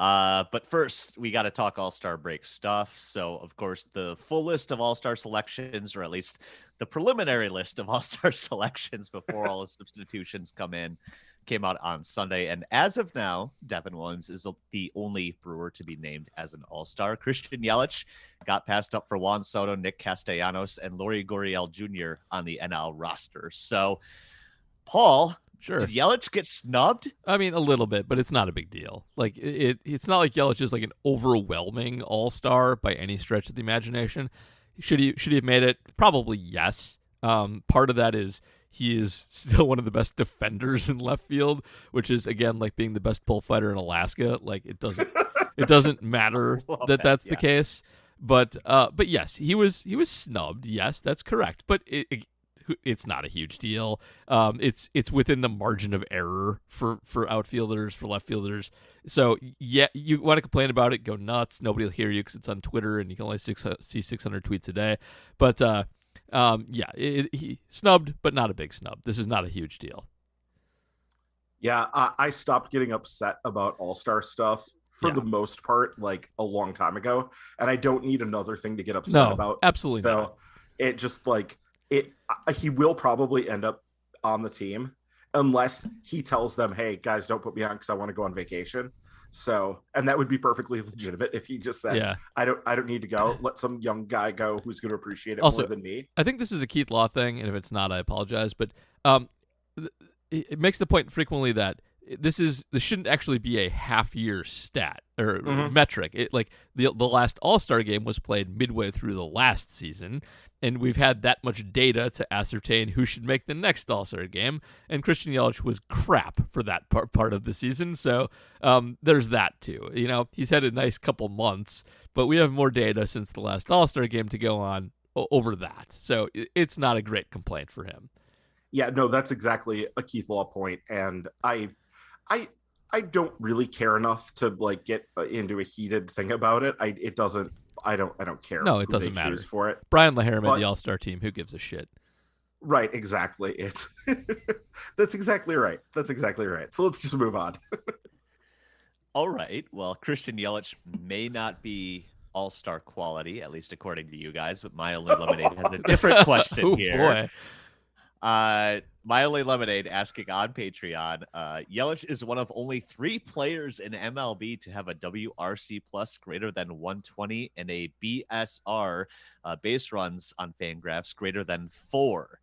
But first, we got to talk All-Star break stuff. So, of course, the full list of All-Star selections, or at least the preliminary list of All-Star selections before all the substitutions came out on Sunday. And as of now, Devin Williams is the only Brewer to be named as an All-Star. Christian Yelich got passed up for Juan Soto, Nick Castellanos, and Lori Gurriel Jr. on the NL roster. So, Paul, sure. Did Yelich get snubbed? I mean, a little bit, but it's not a big deal. Like it's not like Yelich is like an overwhelming all-star by any stretch of the imagination. Should he have made it? Probably yes. Part of that is he is still one of the best defenders in left field, which is again like being the best bullfighter in Alaska. Like it doesn't matter that's the case. But yes, he was snubbed. Yes, that's correct. But it's not a huge deal. It's within the margin of error for outfielders, for left fielders. So yeah, you want to complain about it, go nuts. Nobody will hear you because it's on Twitter and you can only see 600 tweets a day. But he snubbed, but not a big snub. This is not a huge deal. Yeah, I stopped getting upset about All-Star stuff for the most part, like a long time ago, and I don't need another thing to get upset about. Absolutely so not. It just like he will probably end up on the team unless he tells them, hey guys, don't put me on because I want to go on vacation. So, and that would be perfectly legitimate if he just said, I don't need to go, let some young guy go who's going to appreciate it more than me. I think this is a Keith Law thing, and if it's not, I apologize, but it makes the point frequently that this shouldn't actually be a half-year stat or metric. The last All-Star game was played midway through the last season, and we've had that much data to ascertain who should make the next All-Star game. And Christian Yelich was crap for that part of the season, so there's that too. You know, he's had a nice couple months, but we have more data since the last All-Star game to go on over that. So it's not a great complaint for him. Yeah, no, that's exactly a Keith Law point, and I don't really care enough to like get into a heated thing about it. I don't care. No, it doesn't matter for it. Brian LaHare made the All-Star team. Who gives a shit? Right, exactly. It's that's exactly right. So let's just move on. All right. Well, Christian Yelich may not be All-Star quality, at least according to you guys, but My Only Lemonade has a different question here. Boy. My Only Lemonade asking on Patreon, Yelich is one of only 3 players in MLB to have a WRC plus greater than 120 and a BSR base runs on Fangraphs greater than 4.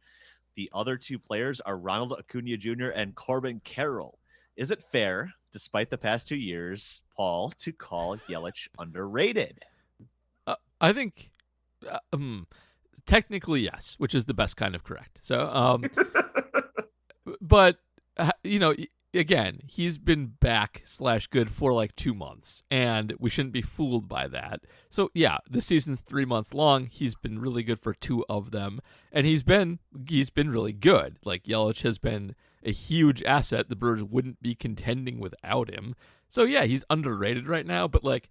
The other 2 players are Ronald Acuna Jr. and Corbin Carroll. Is it fair, despite the past 2 years, Paul, to call Yelich underrated? I think technically yes, which is the best kind of correct. So, but again, he's been back / good for like 2 months, and we shouldn't be fooled by that. So yeah, the season's 3 months long. He's been really good for 2 of them, and he's been really good. Like Yelich has been a huge asset. The Brewers wouldn't be contending without him. So yeah, he's underrated right now, but like,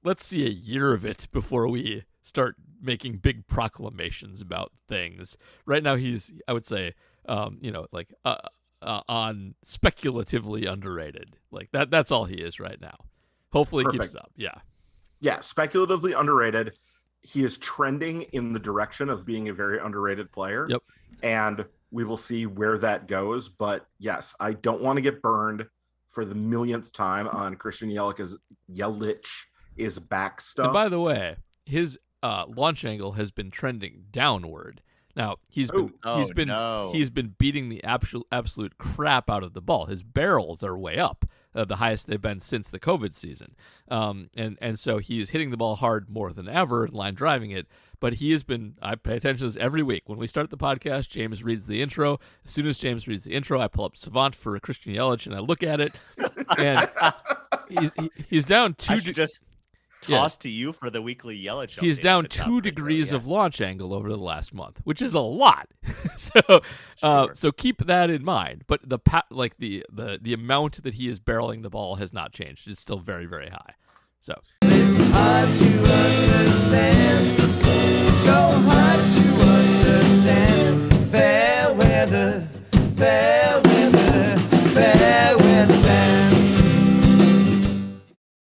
let's see a year of it before we start making big proclamations about things. Right now, he's, I would say, on speculatively underrated. Like that's all he is right now. Hopefully he keeps it up. Yeah, speculatively underrated. He is trending in the direction of being a very underrated player. Yep. And we will see where that goes. But yes, I don't want to get burned for the millionth time on Christian Yelich is back stuff. And by the way, his launch angle has been trending downward. Now he's been beating the absolute crap out of the ball. His barrels are way up, the highest they've been since the COVID season, and so he is hitting the ball hard more than ever, line driving it. But he has been. I pay attention to this every week. When we start the podcast, James reads the intro. As soon as James reads the intro, I pull up Savant for Christian Yelich and I look at it, and he's down 2. I should just toss to you for the weekly Yelich. He's down 2 degrees of launch angle over the last month, which is a lot. So keep that in mind. But the amount that he is barreling the ball has not changed. It's still very, very high. So it's hard to understand. So